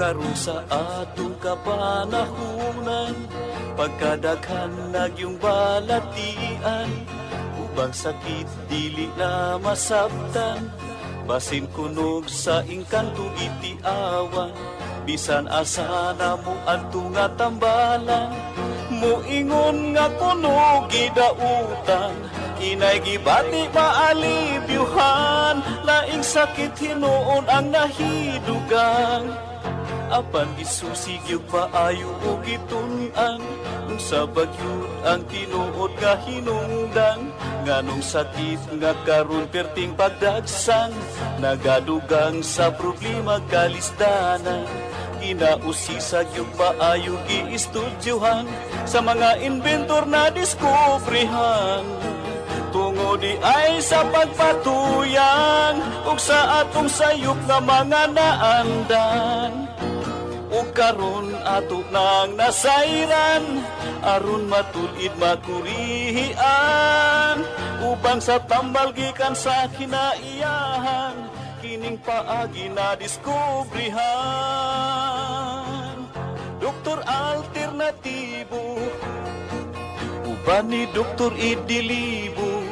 karon sa atong kapanahunan, pagkadaghan nagyong balatian, ubang sakit dili na masabtan, basin kunog sa engkanto itiawan, bisan asa na mo adto nga tambalan, muingon nga kunog gidautan, inay gibati maalibyuhan, laing sakit hinuon ang nahidugang, apan gisusig yung paayo o gitun-an, kung sa bagyod ang tinuod nga hinungdan, nganong sakit nga karon perting pagdagsang, nagadugang sa problema kalisdanan, ginausisag yung paayo giistudyohan, sa mga inventor na diskubrihan, tungo di ay sa pagpatuyan, ug sa atong sayop nga mga naandan, ug karon ato nang nasayran, aron matulid makurihian, ubang sa tambal gikan sa kinaiyahan, kining paagi na diskubrihan. Doktor alternatibo, uban ni Doktor Idilibo,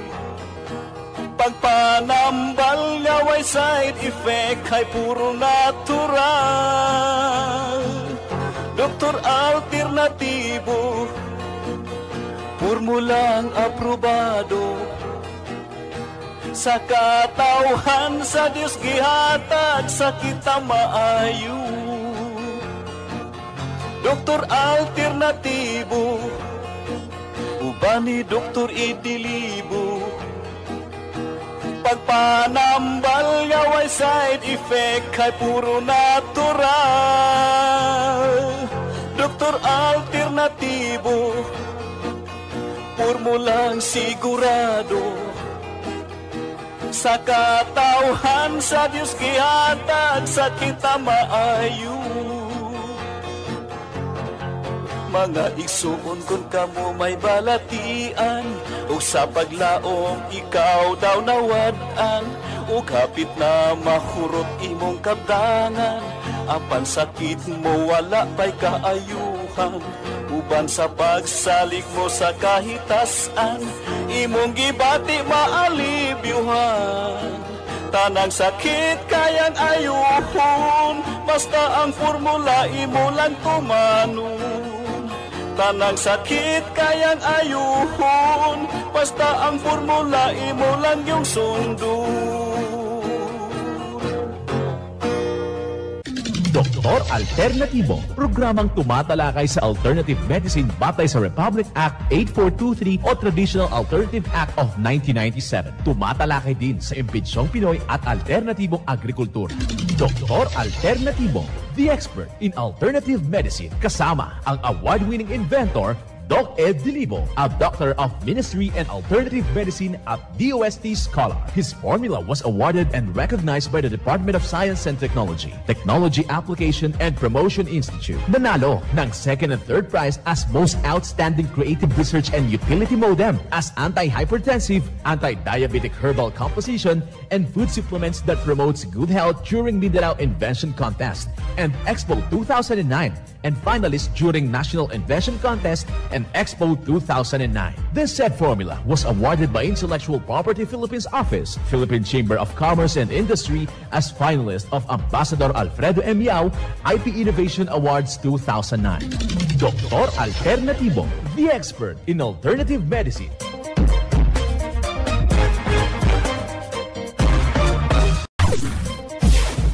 pagpanambal nga way side effect ay puro natural. Doktor alternatibo, formulang aprobado, sa katawhan sa Diyos gihatag sa kita maayo. Doktor alternatibo, uban ni Doktor Idilibo, pagpanambal nga way side effect ay puro natural. Doktor alternatibo, formulang sigurado, sa katawhan sa Diyos gihatag sa kita maayo. Mga igsuon kung kamo may balatian, o sa paglaom ikaw daw nawad-an, o kapit na mahurot imong kabdangan, apan sakit mo wala pa'y kaayuhan, uban sa pagsalig mo sa kahitasan, imong gibati maalibyuhan, tanang sakit kayang ayuhon, basta ang formula imo lang tumanon. Tanang sakit kayang ayuhon, basta ang formula imo lang yung sundon. Doktor Alternatibo, programang tumatalakay sa alternative medicine batay sa Republic Act 8423 o Traditional Alternative Act of 1997. Tumatalakay din sa impinsyong Pinoy at alternatibong agrikultura. Doktor Alternatibo, the expert in alternative medicine, kasama ang award-winning inventor Doc Ed Dilibo, a doctor of ministry and alternative medicine at DOST Scholar. His formula was awarded and recognized by the Department of Science and Technology, Technology Application and Promotion Institute. Nanalo ng second and third prize as Most Outstanding Creative Research and Utility Modem, as Anti-Hypertensive, Anti-Diabetic Herbal Composition, and Food Supplements that Promotes Good Health during Mindanao Invention Contest and Expo 2009, and finalist during National Invention Contest and Expo 2009. This said formula was awarded by Intellectual Property Philippines Office, Philippine Chamber of Commerce and Industry as finalist of Ambassador Alfredo M. Yao IP Innovation Awards 2009. Doktor Alternatibo, the expert in alternative medicine.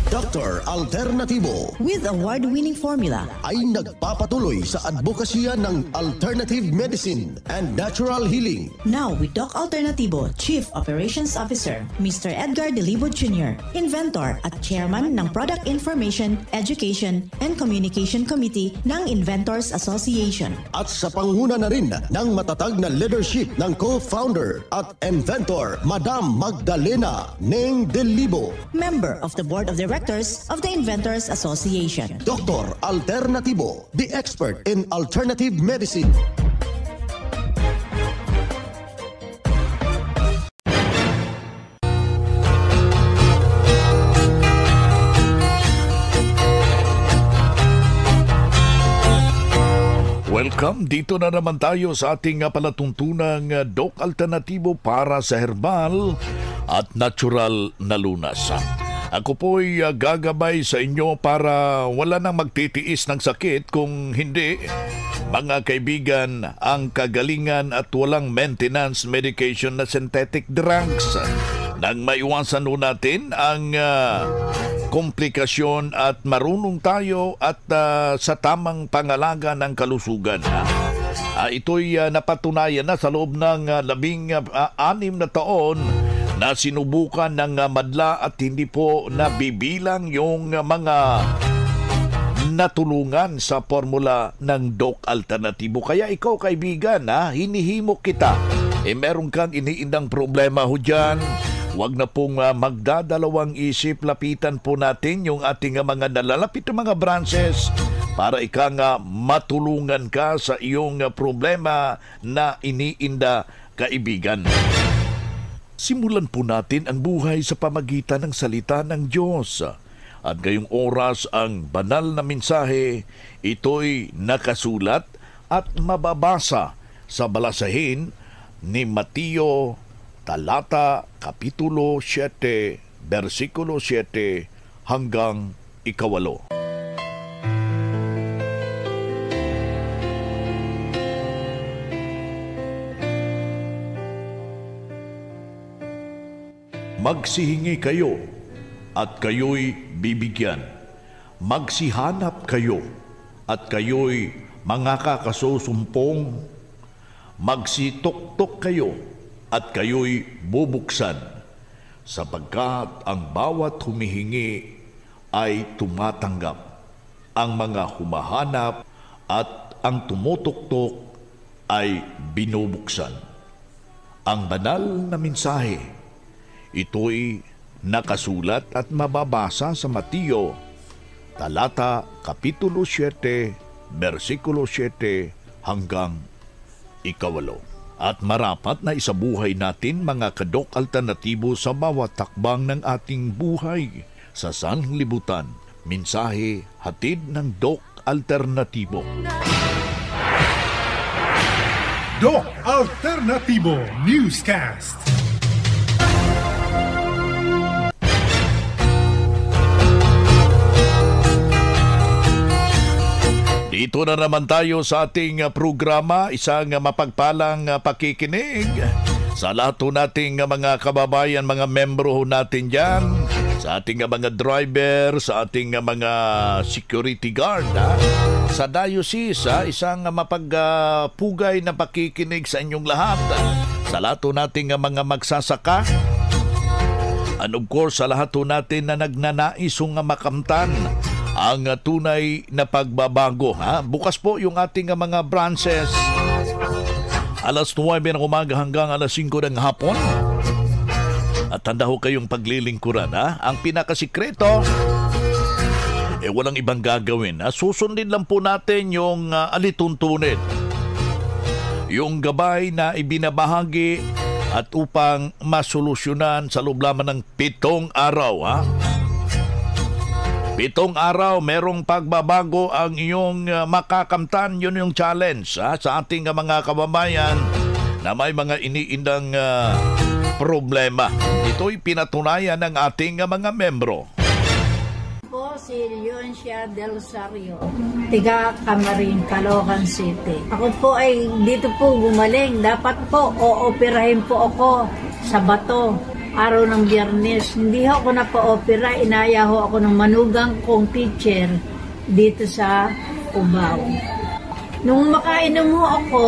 Dr. Alternatibo, with award-winning formula, ay nagpapatuloy sa advokasya ng alternative medicine and natural healing. Now with Doc Alternatibo, Chief Operations Officer, Mr. Edgar Dilibo Jr., inventor at chairman ng Product Information, Education, and Communication Committee ng Inventors Association. At sa pangunguna na rin ng matatag na leadership ng co-founder at inventor, Madam Magdalena Neng Dilibo, member of the Board of Directors of the Inventors Association. Dr. Alternatibo, the expert in alternative medicine. Welcome! Dito na naman tayo sa ating palatuntunang Doc Alternatibo para sa herbal at natural na lunas. Ako po'y gagabay sa inyo para wala nang magtitiis ng sakit, kung hindi, mga kaibigan, ang kagalingan at walang maintenance medication na synthetic drugs. Nang maiwasan nun natin ang komplikasyon at marunong tayo at sa tamang pangalaga ng kalusugan. Ito'y napatunayan na sa loob ng 16 na taon na sinubukan ng madla at hindi po nabibilang yung mga natulungan sa formula ng Doc Alternatibo. Kaya ikaw, kaibigan, hinihimok kita. Meron kang iniindang problema ho dyan. Huwag na pong magdadalawang isip. Lapitan po natin yung ating mga nalalapit na mga branches para matulungan ka sa iyong problema na iniinda, kaibigan. Simulan po natin ang buhay sa pamagitan ng salita ng Diyos. At ngayong oras ang banal na mensahe, ito'y nakasulat at mababasa sa balasahin ni Mateo, talata, kapitulo 7, versikulo 7 hanggang 8. Magsihingi kayo at kayo'y bibigyan. Magsihanap kayo at kayo'y makakasusumpong. Magsituktok kayo at kayo'y bubuksan. Sapagkat ang bawat humihingi ay tumatanggap. Ang mga humahanap at ang tumutuktok ay binubuksan. Ang banal na mensahe, ito'y nakasulat at mababasa sa Mateo, talata, kapitulo 7, versikulo 7 hanggang 8. At marapat na isabuhay natin mga kadok alternatibo sa bawat takbang ng ating buhay. Sa sanlibutan, mensahe hatid ng Doc Alternatibo. Doc Alternatibo Newscast. Dito na naman tayo sa ating programa, isang mapagpalang pakikinig sa lahat nating mga kababayan, mga membro natin dyan, sa ating mga driver, sa ating mga security guard, sa diocese, isang mapagpugay na pakikinig sa inyong lahat, sa lahat nating mga magsasaka, and of course sa lahat natin na nagnanaisong makamtan ang tunay na pagbabago. Bukas po yung ating mga branches alas 9 ng umaga hanggang alas 5 ng hapon. At tanda ho kayong paglilingkuran. Ang pinakasikreto, walang ibang gagawin. Susundin lang po natin yung alituntunin, yung gabay na ibinabahagi at upang masolusyonan sa loob lamang ng 7 araw. 7 araw, merong pagbabago ang iyong makakamtan. Yun yung challenge sa ating mga kababayan na may mga iniindang problema. Ito'y pinatunayan ng ating mga membro. Po si Leoncia Del Sario, tiga Camarin, Caloocan City. Ako po ay dito po gumaling. Dapat po ooperahin po ako sa bato. Araw ng Biyernes, hindi ako napa-opera, inaya ho ako ng manugang kong teacher dito sa Cubao. Nung makainom ho ako,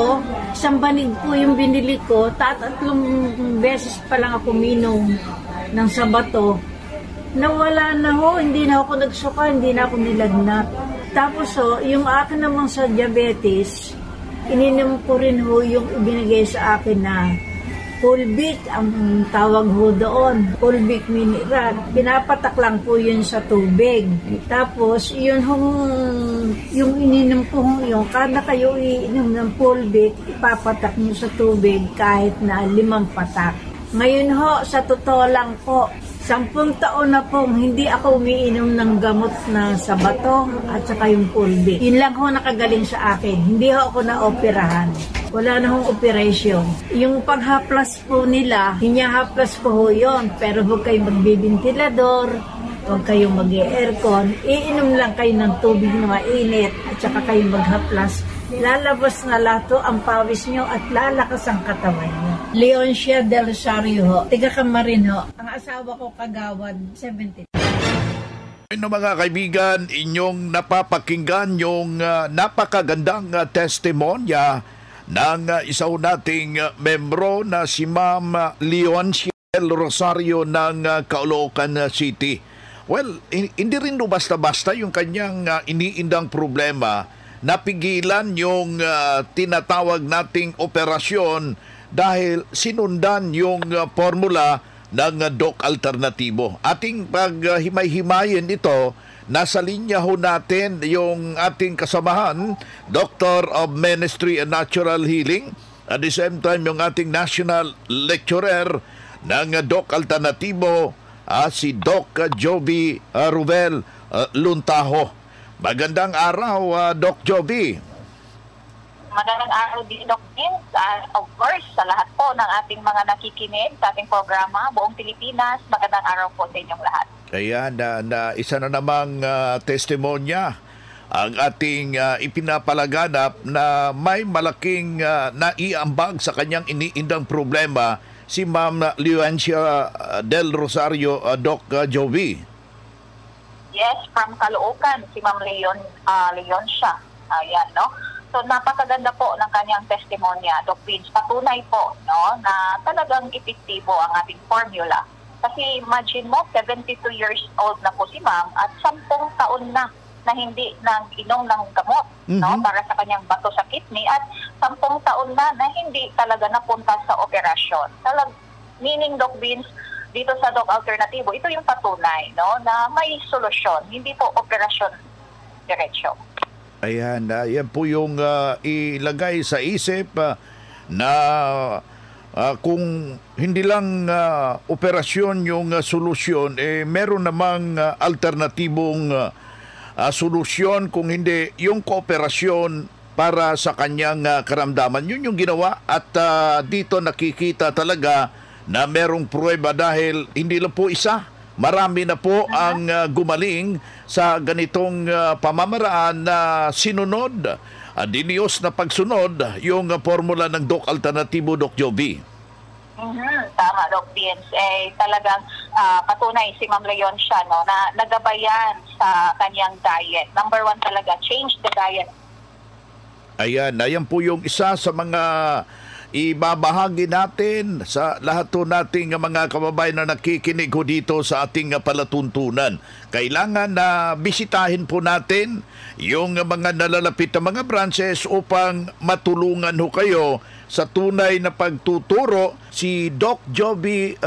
isang banig po yung binili ko, 3 beses pa lang ako minom ng sabato. Nawala na ho, hindi na ako nagsuka, hindi na ako nilagnat. Tapos yung akin namang sa diabetes, ininom ko rin ho yung ibinigay sa akin na Fulvic, ang tawag ho doon. Fulvic mineral. Pinapatak lang po yun sa tubig. Tapos, yung ininom ko yung kada kayo iinom ng Fulvic, ipapatak nyo sa tubig kahit na 5 patak. Ngayon ho, sa totoo lang po, 10 taon na pong hindi ako umiinom ng gamot na sa bato at saka yung pulbi. Yun lang ho nakagaling sa akin. Hindi ho ako na-operahan. Wala na hong operation. Yung paghaplas po nila, hinahaplas ko ho yun. Pero huwag kayong magbibintilador, huwag kayong mag-aircon. Iinom lang kayo ng tubig na mainit at saka kayong maghaplas. Lalabas na lato ang pawis nyo at lalakas ang katawan nyo. Leoncia Del Rosario ho, tiga Camarin ho. Ang asawa ko kagawad, 70. Mga kaibigan, inyong napapakinggan yung napakagandang testimonya ng isa nating membro na si Ma'am Leoncia Del Rosario ng Caloocan City. Well, hindi rin basta-basta yung kanyang iniindang problema. Napigilan yung tinatawag nating operasyon dahil sinundan yung formula ng Doc Alternatibo. Ating paghimay-himayin ito, nasa linya ho natin yung ating kasamahan, Doctor of Ministry and Natural Healing, at the same time yung ating national lecturer ng Doc Alternatibo, si Doc Joby Ruvel Luntaho. Magandang araw, Doc Joby. Magandang araw din, Doc Vince. Of course, sa lahat po ng ating mga nakikinig sa ating programa, buong Pilipinas, magandang araw po sa inyong lahat. Ayan, na isa na namang testimonya ang ating ipinapalaganap na may malaking naiambag sa kanyang iniindang problema si Ma'am Leoncia Del Rosario, Doc Joby. Yes, from Caloocan, si Ma'am Leoncia. Ayan, no? So, napakaganda po ng kanyang testimonya, Doc Vince. Patunay po, no, na talagang epektibo ang ating formula. Kasi imagine mo, 72 years old na po si Ma'am at 10 taon na hindi nag-inom ng gamot, no, para sa kanyang bato sa kidney at 10 taon na hindi talaga napunta sa operasyon. Meaning, Doc Vince, dito sa Doc Alternatibo, ito yung patunay, no, na may solusyon, hindi po operasyon diretsyo. Ayan, yan po yung ilagay sa isip na kung hindi lang operasyon yung solusyon, meron namang alternatibong solusyon, kung hindi yung kooperasyon para sa kanyang karamdaman. Yun yung ginawa at dito nakikita talaga na merong pruweba dahil hindi lang po isa, marami na po ang gumaling sa ganitong pamamaraan na sinunod, diniyos na pagsunod yung formula ng Doc Alternatibo, Doc Joby. Tama, Doc Vince. Talagang patunay si Ma'am Leoncia, no, na nagabayan sa kanyang diet. Number 1 talaga, change the diet. Ayan po yung isa sa mga ibabahagi natin sa lahat po nating mga kababayan na nakikinig ho dito sa ating palatuntunan. Kailangan na bisitahin po natin yung mga nalalapit na mga branches upang matulungan ho kayo sa tunay na pagtuturo. Si Doc Joby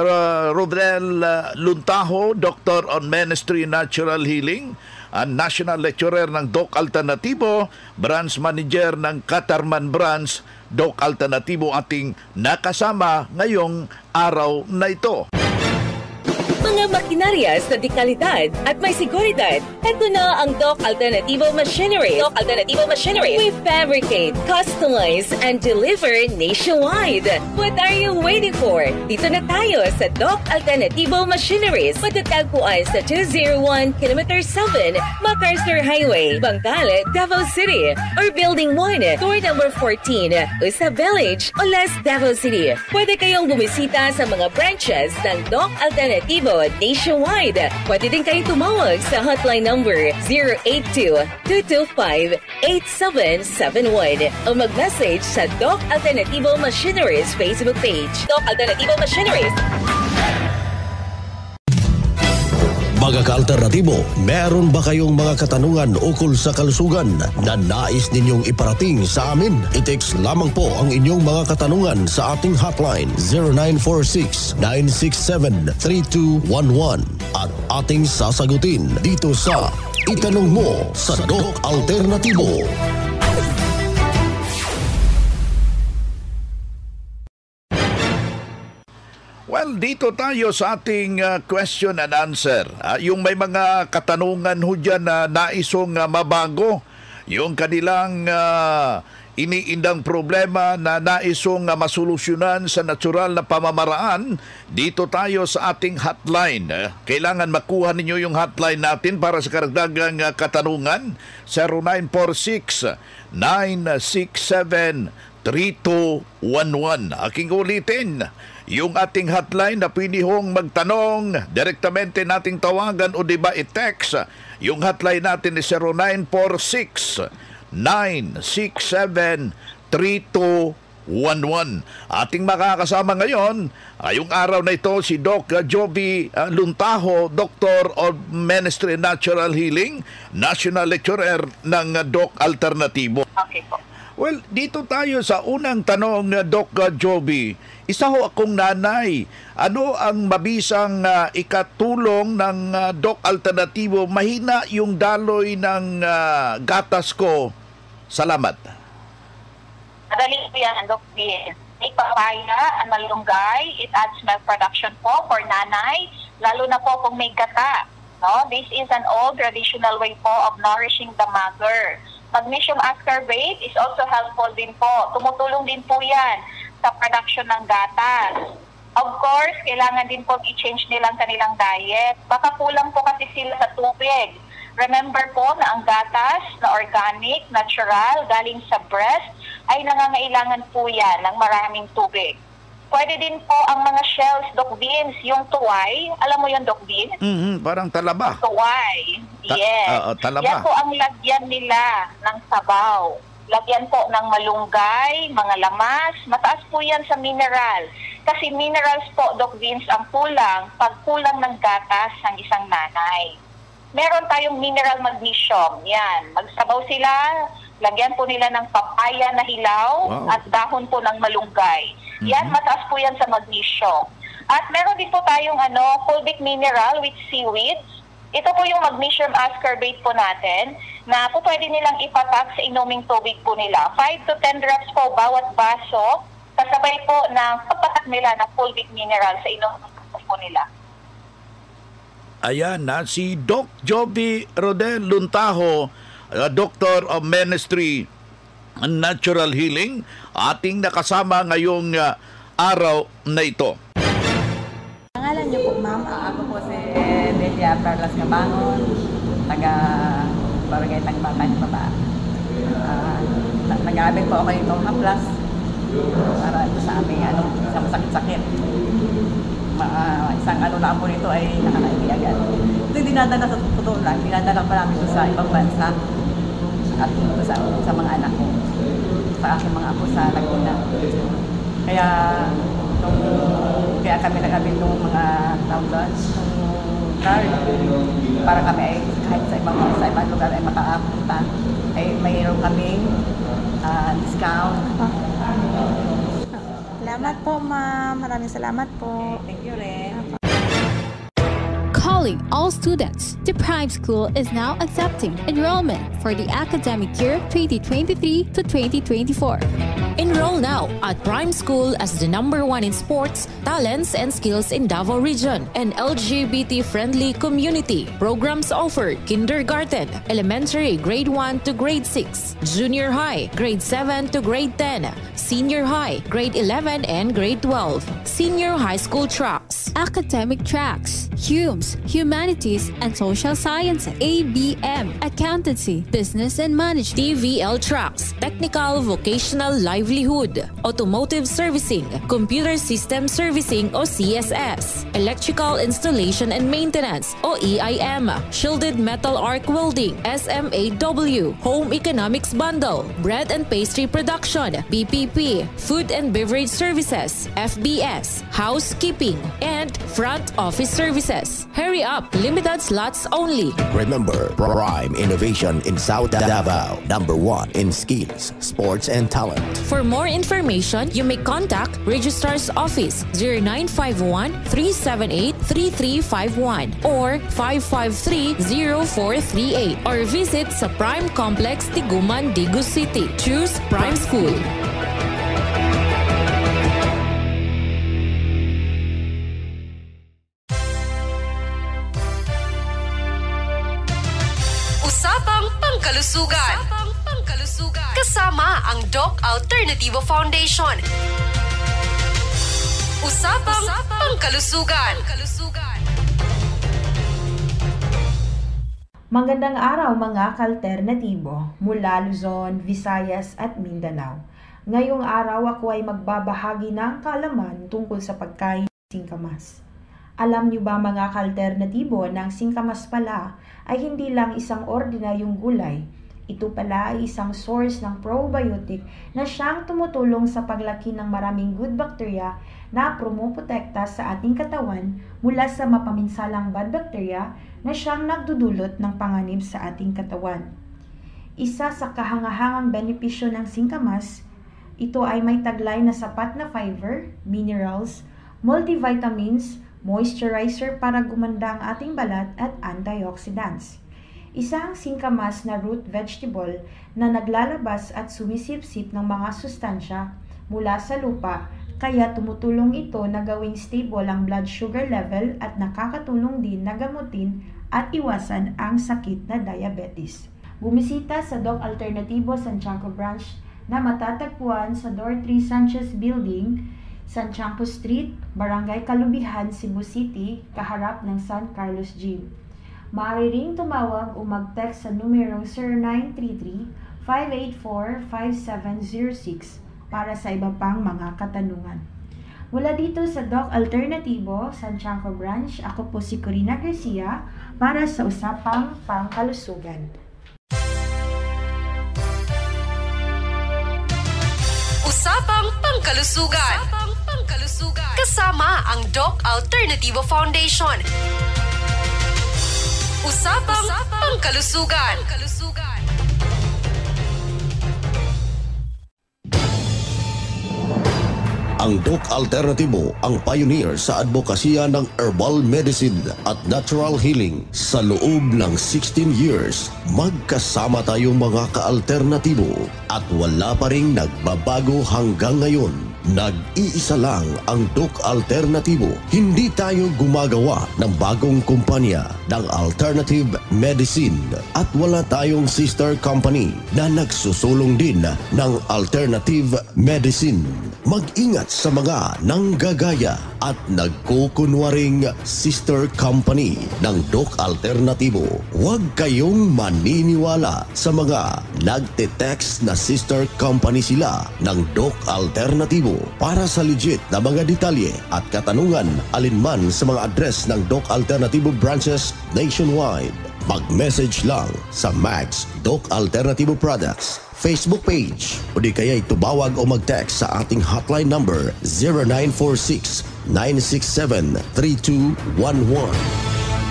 Ruvel Luntaho, Doctor on Ministry and Natural Healing, ang National Lecturer ng Doc Alternatibo, Branch Manager ng Catarman Branch, Doc Alternatibo ating nakasama ngayong araw na ito. Mga makinarias na dekalidad at may seguridad. Ito na ang Doc Alternativo Machinery. Doc Alternativo Machinery. We fabricate, customize, and deliver nationwide. What are you waiting for? Dito na tayo sa Doc Alternativo Machineries. Matatagpuan sa 201 km 7 MacArthur Highway, Bangkal, Davao City. Or Building 1, Door number 14, Usa Village, Olas, Davao City. Pwede kayong bumisita sa mga branches ng Doc Alternativo nationwide. Pwede din kayong tumawag sa hotline number 082-225-8771 o mag-message sa Doc Alternativo Machineries Facebook page. Doc Alternativo Machineries. Mga ka-alternatibo, meron ba kayong mga katanungan ukol sa kalusugan na nais ninyong iparating sa amin? I-text lamang po ang inyong mga katanungan sa ating hotline 0946-967-3211 at ating sasagutin dito sa Itanong Mo sa Doc Alternatibo. Well, dito tayo sa ating question and answer. Yung may mga katanungan ho dyan na naisong mabago, yung kanilang iniindang problema na naisong masolusyonan sa natural na pamamaraan, dito tayo sa ating hotline. Kailangan makuha ninyo yung hotline natin para sa karagdagang katanungan. 0946-967-3211. Aking ulitin, yung ating hotline na pwede hong magtanong, direktamente nating tawagan o diba i-text. Yung hotline natin is 0946-967-3211. Ating makakasama ngayon, ngayong araw na ito, si Doc Joby Luntaho, Doctor of Ministry and Natural Healing, National Lecturer ng Doc Alternativo. Okay po. Well, dito tayo sa unang tanong, Doc Joby. Isa ho akong nanay. Ano ang mabisang ikatulong ng Doc Alternativo? Mahina yung daloy ng gatas ko. Salamat. Madali po yan, Doc Vince. May papaya, malunggay, it adds milk production po for nanay, lalo na po kung may gata. No? This is an old traditional way po of nourishing the mother. Magnesium ascorbate is also helpful din po. Tumutulong din po yan sa production ng gatas. Of course, kailangan din po i-change nilang kanilang diet. Baka kulang po kasi sila sa tubig. Remember po na ang gatas na organic, natural, galing sa breast, ay nangangailangan po yan ng maraming tubig. Pwede din po ang mga shells, Doc Vince, yung tuway. Alam mo yung Doc Vince? Parang talaba. Tuway. Yes. Talaba. Yan po ang lagyan nila ng sabaw. Lagyan po ng malunggay, mga lamas. Mataas po yan sa mineral. Kasi minerals po, Doc Vince, ang kulang pag kulang ng gatas ng isang nanay. Meron tayong mineral magnesium. Yan. Magsabaw sila, lagyan po nila ng papaya na hilaw at dahon po ng malunggay. Yan, mataas po yan sa magnesium. At meron din po tayong fulvic mineral with seaweed. Ito po yung magnesium ascorbate po natin na po pwede nilang ipatak sa inuming tubig po nila. 5 to 10 drops po bawat baso, kasabay po ng papatak nila ng fulvic mineral sa inuming tubig po nila. Ayan na, si Doc Joby Rodel Luntaho, Doctor of Ministry and Natural Healing, ating nakasama ngayong araw na ito. Pangalan niyo po, ma'am? Ako po si Delia Perlas Cabangon, taga Barangay Tagbatan, Baba. Nag-aabil po ako yung Tom Haplas para ito sa aming sa masakit-sakit. Isang lang po nito ay nakakaibi agad. Ito yung dinadala sa totoo lang, dinadala pa namin ito sa ibang bansa at ito sa mga anak ko, sa aking mga apo sa Laguna. Kaya kami nag-abil ng mga downloads, card, para kami ay kahit sa ibang lugar ay makaapunta, ay mayroon kaming discount. Salamat po, ma'am. Maraming salamat po. Okay, thank you rin. Calling all students, the Prime School is now accepting enrollment for the academic year 2023 to 2024. Enroll now at Prime School as the #1 in sports, talents, and skills in Davao Region. An LGBT-friendly community. Programs offered: kindergarten, elementary, grade 1 to grade 6, junior high, grade 7 to grade 10, senior high, grade 11 and grade 12, senior high school tracks, academic tracks, HUMS, Humanities and Social Sciences, ABM, Accountancy, Business and Management, TVL tracks, technical, vocational, livelihood, automotive servicing, computer system servicing o CSS, electrical installation and maintenance o EIM, shielded metal arc welding, SMAW, home economics bundle, bread and pastry production, BPP, food and beverage services, FBS, housekeeping, and front office services. Hurry up, limited slots only. Remember, Prime Innovation in South Davao, #1 in skills, sports, and talent. For more information, you may contact Registrar's Office 0951-378-3351 or 553-0438 or visit sa Prime Complex, Tiguman, Digu City. Choose Prime School. Pangkalusugan. Kasama ang Doc Alternativo Foundation. Usapang Pangkalusugan. Magandang araw mga ka-alternatibo mula Luzon, Visayas at Mindanao. Ngayong araw ako ay magbabahagi ng kaalaman tungkol sa pagkain ng singkamas. Alam niyo ba mga ka-alternatibo na ang singkamas pala ay hindi lang isang ordinaryong gulay. Ito pala ay isang source ng probiotic na siyang tumutulong sa paglaki ng maraming good bacteria na pumuprotekta sa ating katawan mula sa mapaminsalang bad bacteria na siyang nagdudulot ng panganib sa ating katawan. Isa sa kahangahangang benepisyo ng singkamas, ito ay may taglay na sapat na fiber, minerals, multivitamins, moisturizer para gumanda ang ating balat at antioxidants. Isang singkamas na root vegetable na naglalabas at sumisipsip ng mga sustansya mula sa lupa, kaya tumutulong ito na gawing stable ang blood sugar level at nakakatulong din na gamutin at iwasan ang sakit na diabetes. Bumisita sa Doc Alternativo Santiago Branch na matatagpuan sa Door 3 Sanchez Building, Santiago Street, Barangay Kalubihan, Cebu City, kaharap ng San Carlos Gym. Maaari ring tumawag o mag-text sa numerong 0933-584-5706 para sa iba pang mga katanungan. Mula dito sa Doc Alternativo, Santiago Branch, ako po si Corina Garcia para sa Usapang Pangkalusugan. Usapang Pangkalusugan. Kasama ang Doc Alternativo Foundation. Usapang Pangkalusugan. Ang Doc Alternativo ang pioneer sa advokasya ng herbal medicine at natural healing. Sa loob ng 16 years, magkasama tayong mga ka-alternatibo at wala pa ring nagbabago hanggang ngayon. Nag-iisa lang ang Doc Alternativo. Hindi tayo gumagawa ng bagong kumpanya ng alternative medicine at wala tayong sister company na nagsusulong din ng alternative medicine. Mag-ingat sa mga nanggagaya at nagkukunwaring sister company ng Doc Alternativo. Huwag kayong maniniwala sa mga nagte-text na sister company sila ng Doc Alternativo. Para sa legit na mga detalye at katanungan alinman sa mga address ng Doc Alternativo branches nationwide, mag-message lang sa Max Doc Alternativo Products Facebook page o di kaya'y tumawag o mag-text sa ating hotline number 0946-967-3211.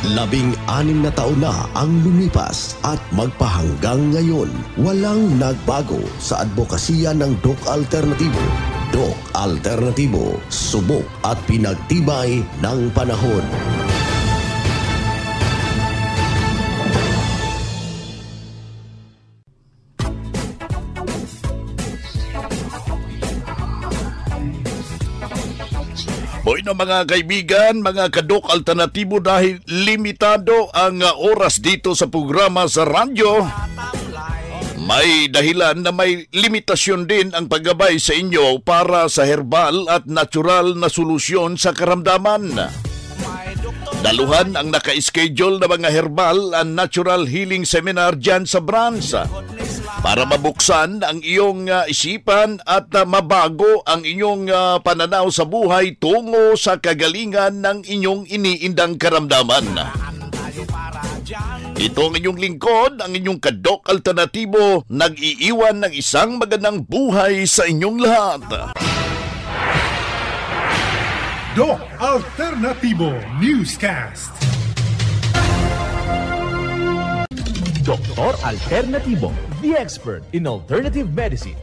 16 na taon na ang lumipas at magpahanggang ngayon, walang nagbago sa advokasya ng Doc Alternativo. Doc Alternativo, subok at pinagtibay ng panahon. Boy na mga kaibigan, mga ka-Doc Alternatibo, dahil limitado ang oras dito sa programa sa radyo, may dahilan na may limitasyon din ang paggabay sa inyo para sa herbal at natural na solusyon sa karamdaman. Daluhan ang naka-schedule na mga herbal and natural healing seminar dyan sa branch para mabuksan ang iyong isipan at mabago ang inyong pananaw sa buhay tungo sa kagalingan ng inyong iniindang karamdaman. Ito ang inyong lingkod, ang inyong ka-Doc Alternatibo, nag-iiwan ng isang magandang buhay sa inyong lahat. Doc Alternativo Newscast. Doktor Alternativo, the expert in alternative medicine.